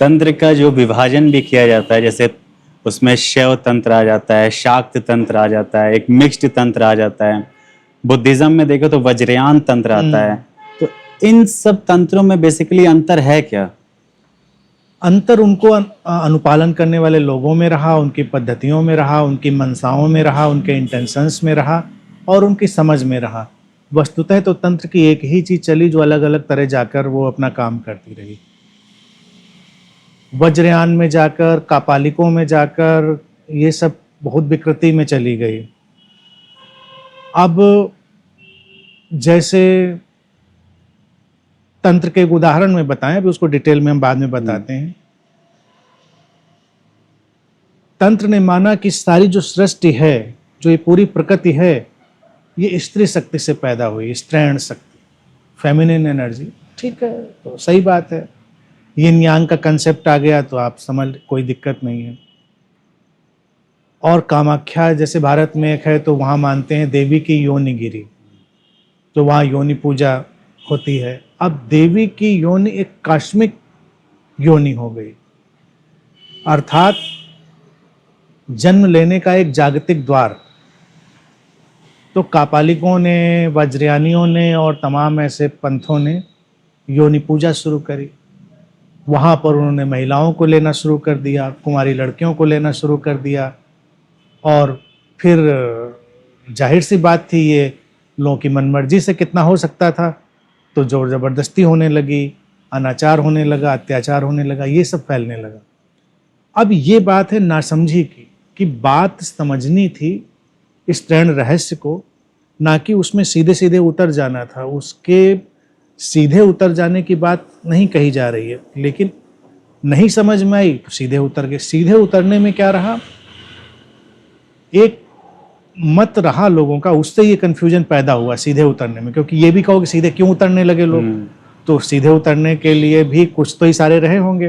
तंत्र का जो विभाजन भी किया जाता है, जैसे उसमें शैव तंत्र आ जाता है, शाक्त तंत्र आ जाता है, एक मिक्स्ड तंत्र आ जाता है। बुद्धिज्म में देखो तो वज्रयान तंत्र आता है। तो इन सब तंत्रों में बेसिकली अंतर है क्या? अंतर उनको अनुपालन करने वाले लोगों में रहा, उनकी पद्धतियों में रहा, उनकी मनसाओं में रहा, उनके इंटेंशंस में रहा और उनकी समझ में रहा। वस्तुतः तो तंत्र की एक ही चीज चली जो अलग अलग तरह जाकर वो अपना काम करती रही। वज्रयान में जाकर, कापालिकों में जाकर ये सब बहुत विकृति में चली गई। अब जैसे तंत्र के एक उदाहरण में बताएं, अभी उसको डिटेल में हम बाद में बताते हैं। तंत्र ने माना कि सारी जो सृष्टि है, जो ये पूरी प्रकृति है, ये स्त्री शक्ति से पैदा हुई, स्त्रैण शक्ति, फेमिनिन एनर्जी। ठीक है, तो सही बात है। यिन यांग का कंसेप्ट आ गया तो आप समझ, कोई दिक्कत नहीं है। और कामाख्या जैसे भारत में एक है तो वहाँ मानते हैं देवी की योनि गिरी, तो वहाँ योनि पूजा होती है। अब देवी की योनि एक कॉस्मिक योनि हो गई, अर्थात जन्म लेने का एक जागतिक द्वार। तो कापालिकों ने, वज्रयानियों ने और तमाम ऐसे पंथों ने योनि पूजा शुरू करी। वहाँ पर उन्होंने महिलाओं को लेना शुरू कर दिया, कुंवारी लड़कियों को लेना शुरू कर दिया। और फिर जाहिर सी बात थी, ये लोगों की मनमर्जी से कितना हो सकता था, तो जोर ज़बरदस्ती होने लगी, अनाचार होने लगा, अत्याचार होने लगा, ये सब फैलने लगा। अब ये बात है नासमझी की, कि बात समझनी थी इस त्रैण रहस्य को, ना कि उसमें सीधे सीधे उतर जाना था। उसके सीधे उतर जाने की बात नहीं कही जा रही है, लेकिन नहीं समझ में आई तो सीधे उतर गए। सीधे उतरने में क्या रहा, एक मत रहा लोगों का, उससे ये कंफ्यूजन पैदा हुआ सीधे उतरने में। क्योंकि ये भी कहो कि सीधे क्यों उतरने लगे लोग, तो सीधे उतरने के लिए भी कुछ तो इशारे रहे होंगे।